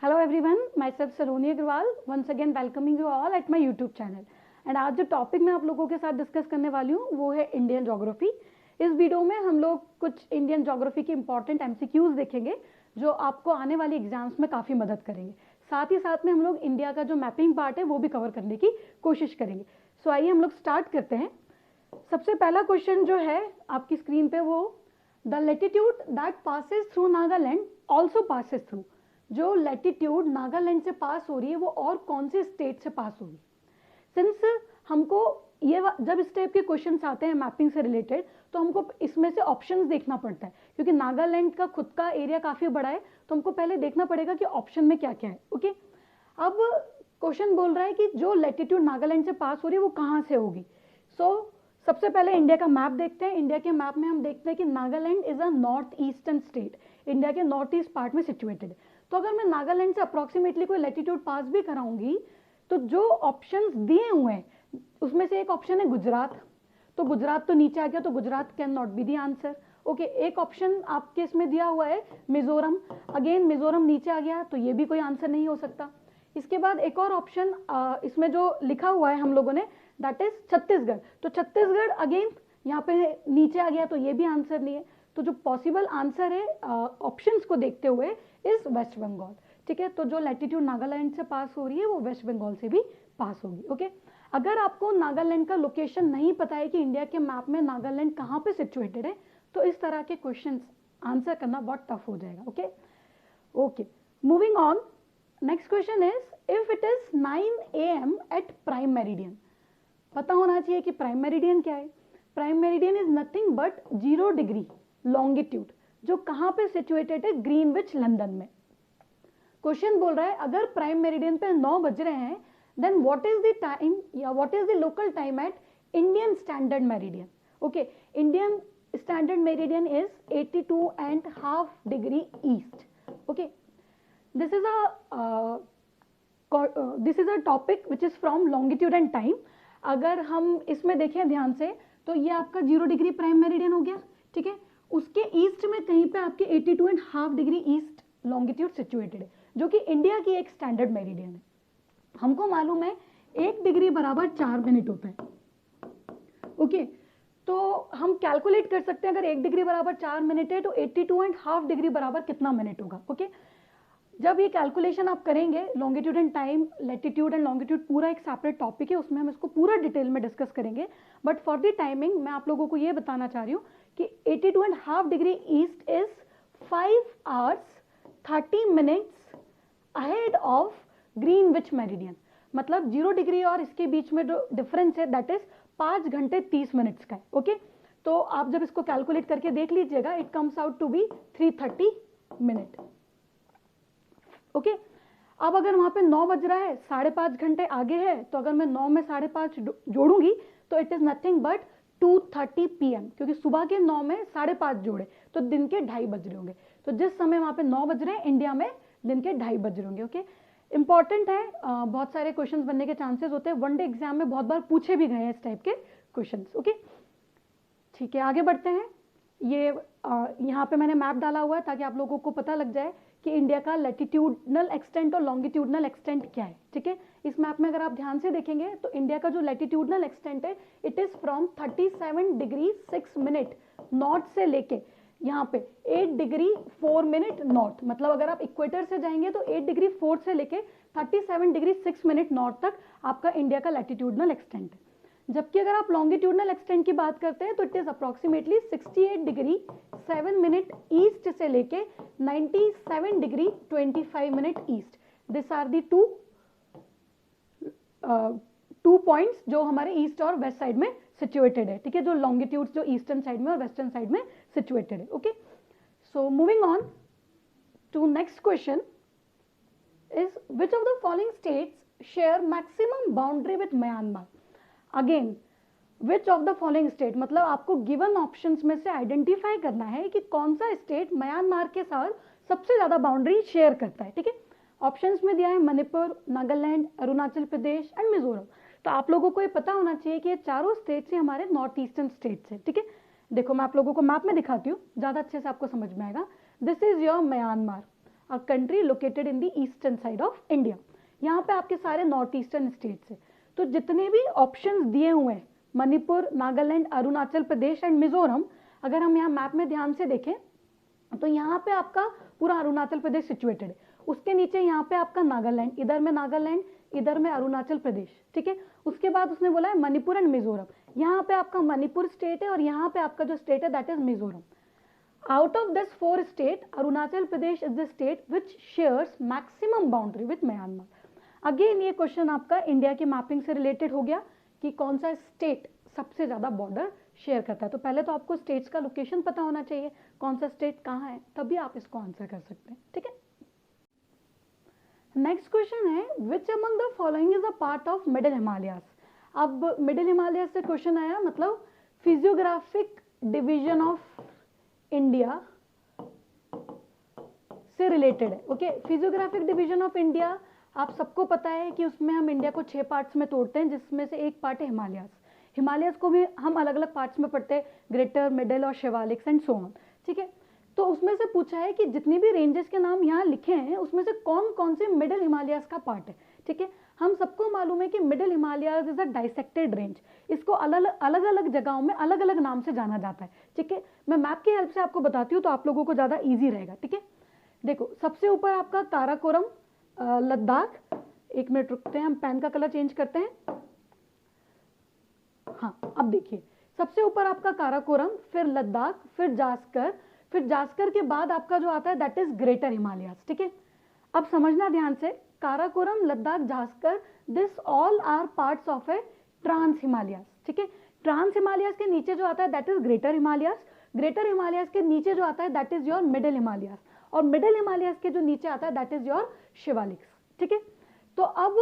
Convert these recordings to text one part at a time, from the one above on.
Hello everyone, myself Saloni Agrawal, once again welcoming you all at my YouTube channel. And आज जो topic मैं आप लोगों के साथ डिस्कस करने वाली हूँ वो है इंडियन ज्योग्राफी। इस वीडियो में हम लोग कुछ इंडियन ज्योग्राफी के इंपॉर्टेंट एमसीक्यूज देखेंगे जो आपको आने वाली एग्जाम्स में काफ़ी मदद करेंगे। साथ ही साथ में हम लोग इंडिया का जो मैपिंग पार्ट है वो भी कवर करने की कोशिश करेंगे। सो आइए हम लोग स्टार्ट करते हैं। सबसे पहला क्वेश्चन जो है आपकी स्क्रीन पे वो the latitude that passes through Nagaland also passes through, जो लैटिट्यूड नागालैंड से पास हो रही है वो और कौन से स्टेट से पास होगी। सिंस हमको ये जब इस टाइप के क्वेश्चंस आते हैं मैपिंग से रिलेटेड तो हमको इसमें से ऑप्शंस देखना पड़ता है, क्योंकि नागालैंड का खुद का एरिया काफ़ी बड़ा है तो हमको पहले देखना पड़ेगा कि ऑप्शन में क्या क्या है। ओके, अब क्वेश्चन बोल रहा है कि जो लैटिट्यूड नागालैंड से पास हो रही है वो कहाँ से होगी। सबसे पहले इंडिया का मैप देखते हैं। इंडिया के मैप में हम देखते हैं कि Nagaland is a north eastern state, India के नॉर्थ ईस्ट पार्ट में सिचुएटेड है। तो अगर मैं नागालैंड से अप्रोक्सीमेटली कोई लैटिट्यूड पास भी कराऊंगी तो जो ऑप्शंस दिए हुए हैं उसमें से एक ऑप्शन है गुजरात, तो गुजरात तो नीचे आ गया तो Gujarat can not be the answer. Okay, एक ऑप्शन आपके इसमें दिया हुआ है मिजोरम, अगेन मिजोरम नीचे आ गया तो ये भी कोई आंसर नहीं हो सकता। इसके बाद एक और ऑप्शन इसमें जो लिखा हुआ है हम लोगों ने दैट इज छत्तीसगढ़, तो छत्तीसगढ़ अगेन यहाँ पे नीचे आ गया तो ये भी आंसर नहीं है। तो जो पॉसिबल आंसर है ऑप्शंस को देखते हुए इज वेस्ट बंगाल। ठीक है, तो जो लैटिट्यूड नागालैंड से पास हो रही है वो वेस्ट बंगाल से भी पास होगी। ओके, अगर आपको नागालैंड का लोकेशन नहीं पता है कि इंडिया के मैप में नागालैंड कहाँ पे सिचुएटेड है तो इस तरह के क्वेश्चंस आंसर करना बहुत टफ हो जाएगा। Okay okay, moving on, next question is if it is 9 AM at prime meridian. पता होना चाहिए कि प्राइम मेरिडियन क्या है। Prime meridian is nothing but 0 degree longitude, जो कहाँ पे सिचुएटेड है, ग्रीनविच लंदन में। क्वेश्चन बोल रहा है अगर प्राइम मेरिडियन पे 9 बज रहे हैं then what is the time या what is the local time at Indian standard meridian. Okay, Indian standard meridian is 82.5 degree east. Okay, this is a topic which is from longitude and time. अगर हम इसमें देखें ध्यान से तो ये आपका 0 डिग्री प्राइम मेरिडियन हो गया। ठीक है, उसके ईस्ट में कहीं पे आपके 82.5 डिग्री ईस्ट लॉन्गिट्यूड सिचुएटेड है, जो कि इंडिया की एक स्टैंडर्ड मेरिडियन है। हमको मालूम है 1 डिग्री बराबर 4 मिनट होता है। ओके, तो हम कैलकुलेट कर सकते हैं अगर 1 डिग्री बराबर 4 मिनट है तो 82.5 डिग्री बराबर कितना मिनट होगा। ओके, जब ये कैलकुलेशन आप करेंगे, longitude and time, latitude and longitude पूरा एक सेपरेट टॉपिक है, उसमें हम इसको पूरा डिटेल में डिस्कस करेंगे। बट फॉर द टाइमिंग मैं आप लोगों को ये बताना चाह रही हूँ कि 82.5 degree east is 5 hours 30 minutes ahead of Greenwich meridian. मतलब 0 डिग्री और इसके बीच में जो डिफरेंस है दैट इज 5 घंटे 30 मिनट्स का है। ओके, तो आप जब इसको कैलकुलेट करके देख लीजिएगा it comes out to be 330 minute. Okay, अब अगर वहां पे 9 बज रहा है, 5.5 घंटे आगे है, तो अगर मैं 9 में 5.5 जोड़ूंगी तो it is nothing but 2:30 PM, क्योंकि सुबह के 9 में 5.5 जोड़े तो दिन के 2:30 बज रहे होंगे। तो जिस समय वहां पे 9 बज रहे हैं इंडिया में दिन के 2:30 बज रहे होंगे। ओके, इंपॉर्टेंट है, बहुत सारे क्वेश्चंस बनने के चांसेस होते हैं, वनडे एग्जाम में बहुत बार पूछे भी गए हैं इस टाइप के क्वेश्चंस। ओके, ठीक है, आगे बढ़ते हैं। ये यहाँ पे मैंने मैप डाला हुआ है ताकि आप लोगों को पता लग जाए कि इंडिया का लैटिट्यूडनल एक्सटेंट और लॉन्गिट्यूडनल एक्सटेंट क्या है। ठीक है, इस मैप में अगर आप ध्यान से देखेंगे तो इंडिया का जो लैटिट्यूडनल एक्सटेंट है it is from 37 degree 6 minute north से लेके यहाँ पे 8 डिग्री 4 मिनट नॉर्थ। मतलब अगर आप इक्वेटर से जाएंगे तो 8 डिग्री 4 से लेके 37 डिग्री 6 मिनट नॉर्थ तक आपका इंडिया का लैटिट्यूडनल एक्सटेंट है। जबकि अगर आप लॉन्गिट्यूडनल एक्सटेंट की बात करते हैं तो it is approximately 68 degree 7 minute east से लेके 97 degree 25 minute east. This are the two points जो हमारे ईस्ट और वेस्ट साइड में सिचुएटेड है। ठीक है, जो लॉन्गिट्यूड जो ईस्टर्न साइड में और वेस्टर्न साइड में सिचुएटेड है। Okay, so moving on to next question is which of the following states share maximum boundary with Myanmar. Again which of the following state, मतलब आपको गिवन ऑप्शंस में से identify करना है कि कौन सा स्टेट म्यांमार के साथ सबसे ज्यादा बाउंड्री शेयर करता है। ठीक है, ऑप्शंस में दिया है मणिपुर, नागालैंड, अरुणाचल प्रदेश एंड मिजोरम। तो आप लोगों को ये पता होना चाहिए कि ये चारों स्टेट्स ही हमारे नॉर्थ ईस्टर्न स्टेट्स है। ठीक है, देखो मैं आप लोगों को मैप में दिखाती हूँ, ज्यादा अच्छे से आपको समझ में आएगा। This is your Myanmar. A country located in the eastern side of India. यहाँ पे आपके सारे नॉर्थ ईस्टर्न स्टेट्स है। तो जितने भी ऑप्शंस दिए हुए हैं, मणिपुर, नागालैंड, अरुणाचल प्रदेश एंड मिजोरम, अगर हम यहाँ मैप में ध्यान से देखें तो यहाँ पे आपका पूरा अरुणाचल प्रदेश सिचुएटेड है, उसके नीचे यहाँ पे आपका नागालैंड, इधर में नागालैंड, इधर में अरुणाचल प्रदेश, ठीक है। उसके बाद उसने बोला है मणिपुर एंड मिजोरम, यहाँ पे आपका मणिपुर स्टेट है और यहाँ पे आपका जो स्टेट है that is Mizoram. Out of this 4 state, Arunachal Pradesh is the state which shares maximum boundary with Myanmar. Again ये क्वेश्चन आपका इंडिया की मैपिंग से रिलेटेड हो गया कि कौन सा स्टेट सबसे ज्यादा बॉर्डर शेयर करता है। तो पहले तो आपको स्टेट्स का लोकेशन पता होना चाहिए, कौन सा स्टेट कहाँ है, तभी आप इसको आंसर कर सकते हैं, ठीक है। नेक्स्ट क्वेश्चन है which among the following is a part of middle Himalayas. अब मिडिल हिमालयास से क्वेश्चन आया, मतलब फिजियोग्राफिक डिवीजन ऑफ इंडिया से रिलेटेड है, okay. Physiographic division of India आप सबको पता है कि उसमें हम इंडिया को 6 पार्ट्स में तोड़ते हैं, जिसमें से एक पार्ट है हिमालयास। हिमालयास को भी हम अलग अलग पार्ट्स में पढ़ते हैं, ग्रेटर, मिडिल और शिवालिक्स एंड सो ऑन, ठीक है। तो उसमें से पूछा है कि जितनी भी रेंजेस के नाम यहाँ लिखे हैं उसमें से कौन कौन से मिडिल हिमालयास का पार्ट है, ठीक है। हम सबको मालूम है कि middle Himalayas is a dissected range, इसको अलग अलग जगहों में अलग अलग नाम से जाना जाता है, ठीक है। मैं मैप की हेल्प से आपको बताती हूँ तो आप लोगों को ज्यादा ईजी रहेगा, ठीक है। देखो सबसे ऊपर आपका काराकोरम लद्दाख, एक मिनट रुकते हैं, हम पेन का कलर चेंज करते हैं। हाँ अब देखिए सबसे ऊपर आपका काराकोरम, फिर लद्दाख, फिर जास्कर के बाद आपका जो आता है दैट इज ग्रेटर हिमालयास, ठीक है। अब समझना ध्यान से, Karakoram, Ladakh, Zanskar, this all are parts of a trans Himalayas, ठीक है। ट्रांस हिमालयास के नीचे जो आता है that is greater Himalayas, greater Himalayas के नीचे जो आता है that is your middle Himalayas, और मिडिल हिमालयास के जो नीचे आता है दैट इज योर शिवालिक्स, ठीक है। तो अब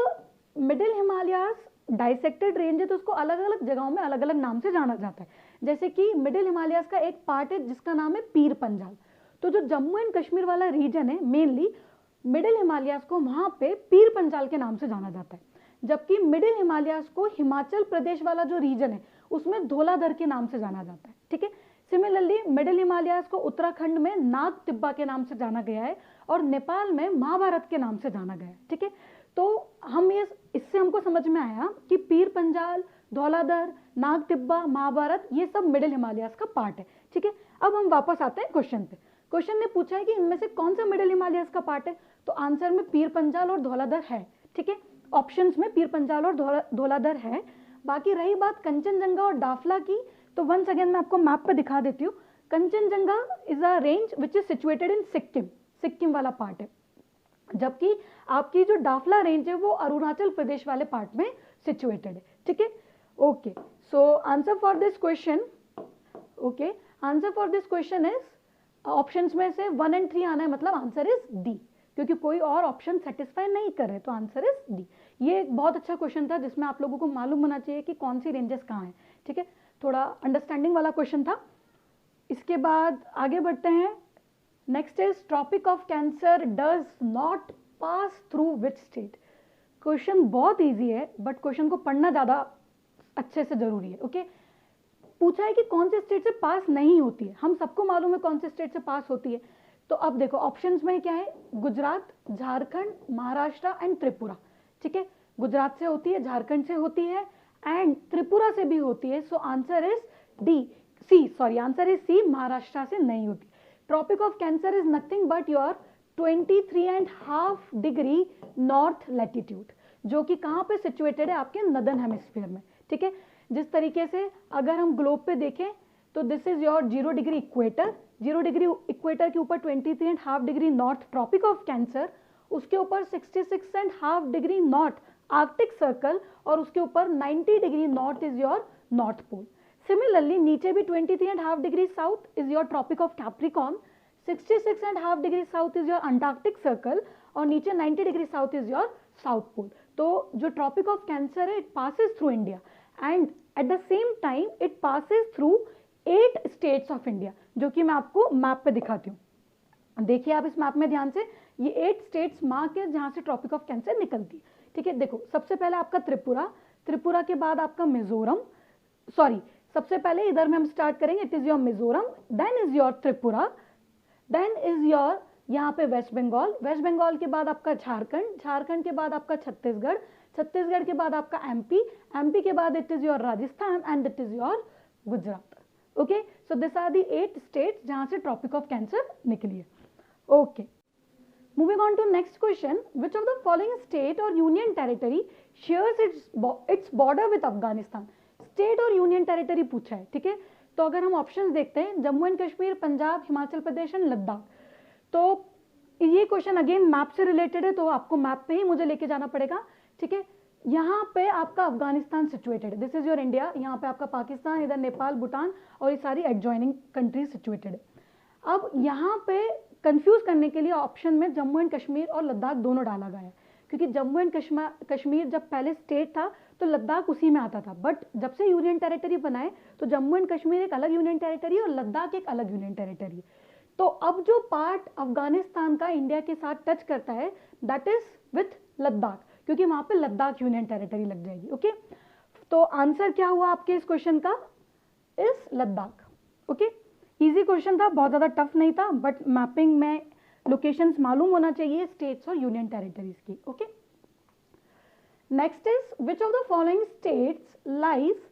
मिडिल हिमालयास डाइसेक्टेड रेंज है तो उसको अलग अलग जगहों में अलग अलग नाम से जाना जाता है। जैसे कि मिडिल हिमालयास का एक पार्ट है जिसका नाम है पीर पंजाल। तो जो जम्मू एंड कश्मीर वाला रीजन है मेनली मिडिल हिमालयास को वहां पे पीर पंजाल के नाम से जाना जाता है, जबकि मिडिल हिमालयास को हिमाचल प्रदेश वाला जो रीजन है उसमें धौलाधर के नाम से जाना जाता है, ठीक है। सिमिलरली मिडिल हिमालयास को उत्तराखंड में नाग तिब्बा के नाम से जाना गया है और नेपाल में महाभारत के नाम से जाना गया है, ठीक है। तो हम ये इससे हमको समझ में आया कि पीर पंजाल, धौलाधर, नाग तिब्बा, महाभारत ये सब मिडिल हिमालयास का पार्ट है, ठीक है। अब हम वापस आते हैं क्वेश्चन पे। क्वेश्चन ने पूछा है कि इनमें से कौन सा मिडिल हिमालयास का पार्ट है, तो आंसर में पीर पंजाल और धौलाधर है, ठीक है। ऑप्शंस में पीर पंजाल और धौलाधर है। बाकी रही बात कंचनजंगा और डाफला की, तो वंस अगेन मैं आपको मैप पे दिखा देती हूँ। Kanchenjunga is a range which is situated in Sikkim, Sikkim वाला पार्ट है, जबकि आपकी जो डाफला रेंज है वो अरुणाचल प्रदेश वाले पार्ट में सिचुएटेड है, ठीक है। Okay, so answer for this question, okay, answer for this question is options में से 1 और 3 आना है, मतलब आंसर इज डी, क्योंकि कोई और ऑप्शन सेटिस्फाई नहीं कर रहे, तो आंसर इज डी। ये एक बहुत अच्छा क्वेश्चन था जिसमें आप लोगों को मालूम होना चाहिए कि कौन सी रेंजेस कहाँ हैं, ठीक है। थोड़ा अंडरस्टैंडिंग वाला क्वेश्चन था। इसके बाद आगे बढ़ते हैं। Next is tropic of cancer does not pass through which state. Question बहुत इजी है बट क्वेश्चन को पढ़ना ज्यादा अच्छे से जरूरी है, ओके। पूछा है कि कौन से स्टेट से पास नहीं होती है, हम सबको मालूम है कौन से स्टेट से पास होती है। तो अब देखो ऑप्शंस में क्या है, गुजरात, झारखंड, महाराष्ट्र एंड त्रिपुरा, ठीक है। गुजरात से होती है, झारखंड से होती है एंड त्रिपुरा से भी होती है। So answer is D, C, sorry answer is C, Maharashtra से नहीं होती। Tropic of cancer is nothing but your 23.5 degree north latitude, जो कि कहाँ पे सिचुएटेड है, आपके नदर्न हेमिस्फीयर में, ठीक है। जिस तरीके से अगर हम ग्लोब पे देखें तो this is your 0 degree equator, 0 degree equator के ऊपर 23.5 degree north tropic of cancer, उसके ऊपर 66.5 डिग्री नॉर्थ आर्कटिक सर्कल, और उसके ऊपर 90 degree north is your north pole. Similarly नीचे भी 23.5 degree south is your tropic of capricorn, 66.5 degree south is your antarctic circle, और नीचे 90 degree south is your south pole. तो जो ट्रॉपिक ऑफ कैंसर है it passes through India and at the same time it passes through 8 states of India, जो कि मैं आपको map पे दिखाती हूँ। देखिए आप इस मैप में ध्यान से, ये 8 स्टेट्स मार्क है जहां से ट्रॉपिक ऑफ कैंसर निकलती है, ठीक है। देखो सबसे पहले आपका त्रिपुरा, त्रिपुरा के बाद आपका मिजोरम, सॉरी सबसे पहले इधर में हम स्टार्ट करेंगे, it is your Mizoram, then is your Tripura, then is your यहाँ पे वेस्ट बंगाल, वेस्ट बंगाल के बाद आपका झारखंड, झारखंड के बाद आपका छत्तीसगढ़, छत्तीसगढ़ के बाद आपका एमपी, एमपी के बाद it is your Rajasthan and it is your Gujarat. Okay, so this are the 8 states जहां से ट्रॉपिक ऑफ कैंसर निकली है. Okay, moving on to next question, which of the following state और union territory shares its border with Afghanistan. State और union territory पूछा है, ठीक है. तो अगर हम ऑप्शंस देखते हैं, जम्मू एंड कश्मीर, पंजाब, हिमाचल प्रदेश एंड लद्दाख. तो ये क्वेश्चन अगेन मैप से रिलेटेड है, तो आपको मैप पे ही मुझे लेके जाना पड़ेगा, ठीक है. यहाँ पे आपका अफगानिस्तान सिचुएटेड है, दिस इज योर इंडिया. यहाँ पे आपका पाकिस्तान, इधर नेपाल, भूटान और ये सारी एडजॉइनिंग कंट्रीज सिचुएटेड है. अब यहाँ पे कंफ्यूज करने के लिए ऑप्शन में जम्मू एंड कश्मीर और लद्दाख दोनों डाला गया है, क्योंकि जम्मू एंड कश्मीर जब पहले स्टेट था तो लद्दाख उसी में आता था, बट जब से यूनियन टेरिटरी बनाए तो जम्मू एंड कश्मीर एक अलग यूनियन टेरिटरी और लद्दाख एक अलग यूनियन टेरिटरी. तो अब जो पार्ट अफगानिस्तान का इंडिया के साथ टच करता है दैट इज विथ लद्दाख, क्योंकि वहां पे लद्दाख यूनियन टेरिटरी लग जाएगी. ओके, तो आंसर क्या हुआ आपके इस क्वेश्चन का, is Ladakh. Okay, easy question था, बहुत ज्यादा टफ नहीं था, बट मैपिंग में लोकेशंस मालूम होना चाहिए स्टेट्स और यूनियन टेरिटरीज की. Okay, next is which of the following states lies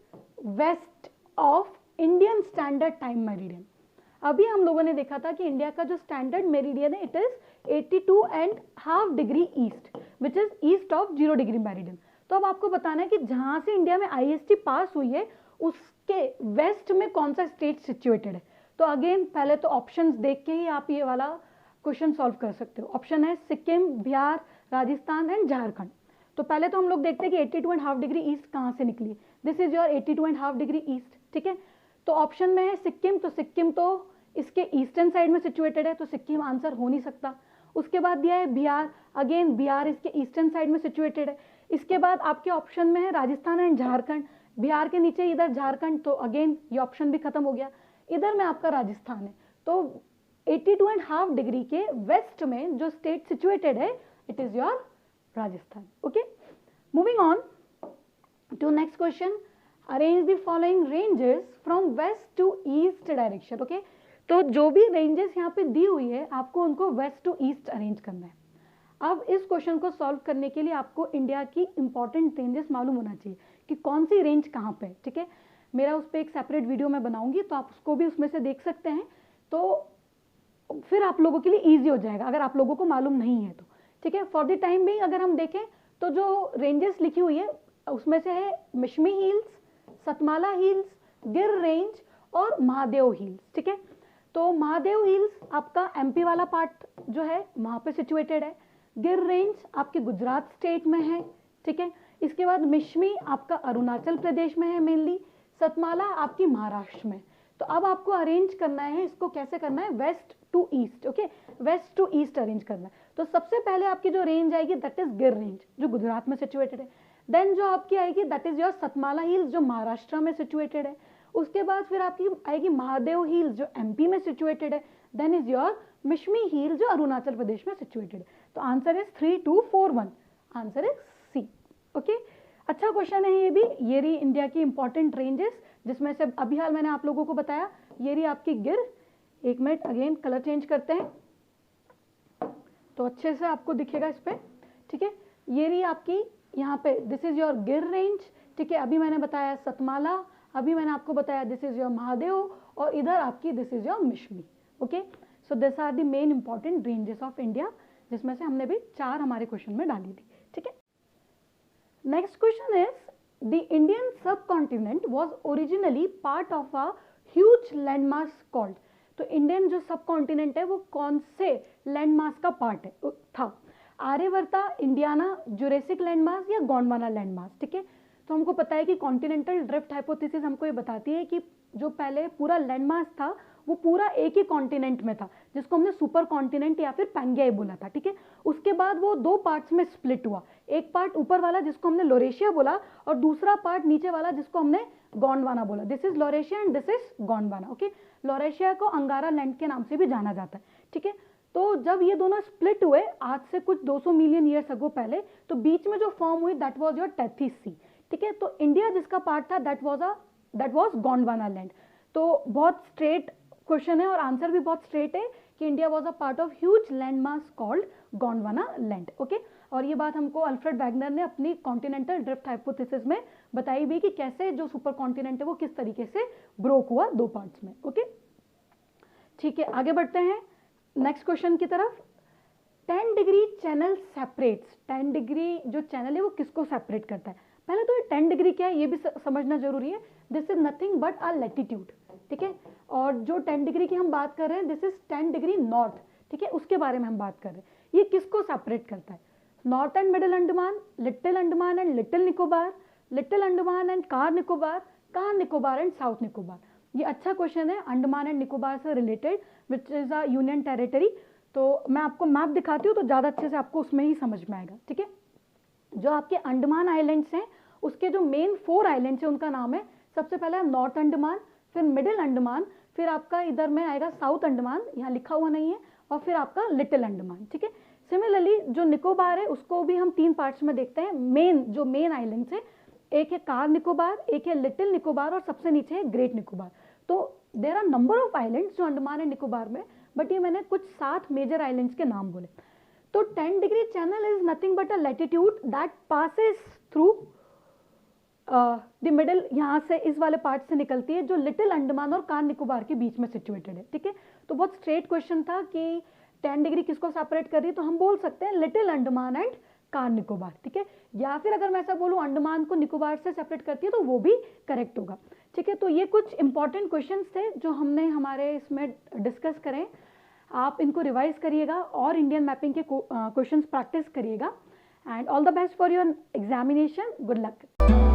west of Indian standard time meridian. अभी हम लोगों ने देखा था कि इंडिया का जो स्टैंडर्ड मेरिडियन है it is 82.5 degree east, which is east of 0 degree meridian. तो अब आपको बताना है कि जहां से इंडिया में IST पास हुई है उसके वेस्ट में कौन सा स्टेट सिचुएटेड है. तो अगेन पहले तो ऑप्शंस देख के ही आप ये वाला क्वेश्चन सॉल्व कर सकते हो. ऑप्शन है सिक्किम, बिहार, राजस्थान एंड झारखंड. तो पहले तो हम लोग देखते हैं कि 82.5 डिग्री ईस्ट कहाँ से निकली. This is your 82.5 degree east, ठीक है. तो ऑप्शन में है सिक्किम, तो सिक्किम तो इसके ईस्टर्न साइड में सिचुएटेड है, तो सिक्किम आंसर हो नहीं सकता. उसके बाद दिया है बिहार, अगेन बिहार इसके ईस्टर्न साइड में सिचुएटेड है. इसके बाद आपके ऑप्शन में है राजस्थान एंड झारखंड, बिहार के नीचे इधर झारखंड, तो अगेन ये ऑप्शन भी खत्म हो गया. इधर में आपका राजस्थान है. तो 82.5 डिग्री के वेस्ट में जो स्टेट सिचुएटेड है it is your Rajasthan. Okay, moving on to next question, arrange the following ranges from west to east direction. Okay, तो जो भी रेंजेस यहाँ पे दी हुई है आपको उनको वेस्ट टू ईस्ट अरेंज करना है. अब इस क्वेश्चन को सॉल्व करने के लिए आपको इंडिया की इंपॉर्टेंट रेंजेस मालूम होना चाहिए कि कौन सी रेंज कहाँ पे, ठीक है. मेरा उस पर एक सेपरेट वीडियो मैं बनाऊंगी, तो आप उसको भी उसमें से देख सकते हैं, तो फिर आप लोगों के लिए ईजी हो जाएगा अगर आप लोगों को मालूम नहीं है तो, ठीक है. फॉर द टाइम भी अगर हम देखें तो जो रेंजेस लिखी हुई है उसमें से है मिश्मी हिल्स, सतमाला हिल्स, गिर रेंज और महादेव हिल्स, ठीक है. तो महादेव हिल्स आपका MP वाला पार्ट जो है वहां पे सिचुएटेड है. गिर रेंज आपके गुजरात स्टेट में है, ठीक है. इसके बाद मिश्मी आपका अरुणाचल प्रदेश में है मेनली, सतमाला आपकी महाराष्ट्र में. तो अब आपको अरेंज करना है, इसको कैसे करना है, west to east. Okay, west to east arrange करना है. तो सबसे पहले आपकी जो रेंज आएगी दैट इज गिर रेंज जो गुजरात में सिचुएटेड है. देन जो आपकी आएगी that is your Satmala hills जो महाराष्ट्र में सिचुएटेड है. उसके बाद फिर आपकी आएगी महादेव हिल्स जो MP में सिचुएटेड है. Then is your Mishmi hills जो अरुणाचल प्रदेश में सिचुएटेड है. तो answer is 3241, answer is C. Okay, अच्छा क्वेश्चन है ये भी. ये रही इंडिया की इंपॉर्टेंट रेंजेस जिसमें से अभी हाल मैंने आप लोगों को बताया. ये रही आपकी गिर. एक मिनट अगेन कलर चेंज करते हैं तो अच्छे से आपको दिखेगा इस पे, ठीक है. ये रही आपकी यहाँ पे दिस इज योर गिर रेंज, ठीक है. अभी मैंने बताया सतमाला, अभी मैंने आपको बताया दिस इज योर महादेव, और इधर आपकी this is your Mishmi. Okay, so this are the main important ranges of India, जिसमें से हमने भी 4 हमारे क्वेश्चन में डाली थी, ठीक है. Next question is the Indian subcontinent was originally part of a huge landmass called. तो इंडियन जो सब कॉन्टिनेंट है वो कौन से लैंडमास का पार्ट है था. आर्यवर्ता, इंडियाना, जुरेसिक लैंडमास या गोंडवाना लैंडमास, ठीक है. तो हमको पता है कि कॉन्टिनेंटल ड्रिफ्ट हाइपोथेसिस हमको ये बताती है कि जो पहले पूरा लैंडमास था वो पूरा एक ही कॉन्टिनेंट में था जिसको हमने सुपर कॉन्टिनेंट या फिर पैंगियाई बोला था, ठीक है. उसके बाद वो 2 पार्ट्स में स्प्लिट हुआ. एक पार्ट ऊपर वाला जिसको हमने लोरेशिया बोला और दूसरा पार्ट नीचे वाला जिसको हमने गोंडवाना बोला. This is Laurasia and this is Gondwana. Okay, Laurasia को अंगारा लैंड के नाम से भी जाना जाता है, ठीक है. तो जब ये दोनों स्प्लिट हुए आज से कुछ 200 मिलियन ईयर्स अगो पहले, तो बीच में जो फॉर्म हुई दैट वाज योर टेथीस सी, ठीक है. तो इंडिया जिसका पार्ट था दैट वाज गोंडवाना लैंड. तो बहुत स्ट्रेट क्वेश्चन है और आंसर भी बहुत स्ट्रेट है कि India was a part of huge land mass called Gondwana land. Okay, और ये बात हमको अल्फ्रेड वैगनर ने अपनी कॉन्टिनेंटल ड्रिफ्ट हाइपोथेसिस में बताई भी कि कैसे जो सुपर कॉन्टिनेंट है वो किस तरीके से ब्रोक हुआ दो पार्ट्स में। ओके, ठीक है, आगे बढ़ते हैं नेक्स्ट क्वेश्चन की तरफ। 10 डिग्री चैनल सेपरेट्स, 10 डिग्री जो चैनल है वो किसको सेपरेट करता है? पहले तो ये 10 डिग्री क्या है ये भी समझना जरूरी है। This is nothing but a latitude, ठीक है, और जो 10 डिग्री की हम बात कर रहे हैं दिस इज 10 डिग्री नॉर्थ, ठीक है, उसके बारे में हम बात कर रहे हैं। ये किसको सेपरेट करता है? North and middle Andaman, little Andaman and little Nicobar, little Andaman and car Nicobar and south Nicobar. ये अच्छा क्वेश्चन है, अंडमान एंड निकोबार से related which is a union territory. तो मैं आपको मैप दिखाती हूँ तो ज़्यादा अच्छे से आपको उसमें ही समझ में आएगा, ठीक है। जो आपके अंडमान आइलैंड्स हैं उसके जो मेन 4 आइलैंड्स हैं उनका नाम है, सबसे पहला है नॉर्थ अंडमान, फिर मिडिल अंडमान, फिर आपका इधर में आएगा साउथ अंडमान, यहाँ लिखा हुआ नहीं है, और फिर आपका लिटिल अंडमान, ठीक है। सिमिलरली जो निकोबार है उसको भी हम 3 पार्ट्स में देखते हैं। मेन आइलैंड्स है, एक है कार निकोबार, एक है लिटिल निकोबार और सबसे नीचे है ग्रेट निकोबार। तो there are number of islands जो अंडमान एंड निकोबार में, बट ये मैंने कुछ 7 मेजर आइलैंड्स के नाम बोले। तो 10 degree channel is nothing but a latitude that passes through the middle, यहाँ से इस वाले पार्ट से निकलती है जो लिटिल अंडमान और कार निकोबार के बीच में सिचुएटेड है, ठीक है। तो बहुत स्ट्रेट क्वेश्चन था कि 10 डिग्री किसको सेपरेट कर रही है, तो हम बोल सकते हैं little Andaman and car Nicobar, ठीक है। या फिर अगर मैं ऐसा बोलूँ अंडमान को निकोबार से सेपरेट करती है तो वो भी करेक्ट होगा, ठीक है। तो ये कुछ इंपॉर्टेंट क्वेश्चंस थे जो हमने हमारे इसमें डिस्कस करें। आप इनको रिवाइज करिएगा और इंडियन मैपिंग के क्वेश्चंस प्रैक्टिस करिएगा। And all the best for your examination, good luck.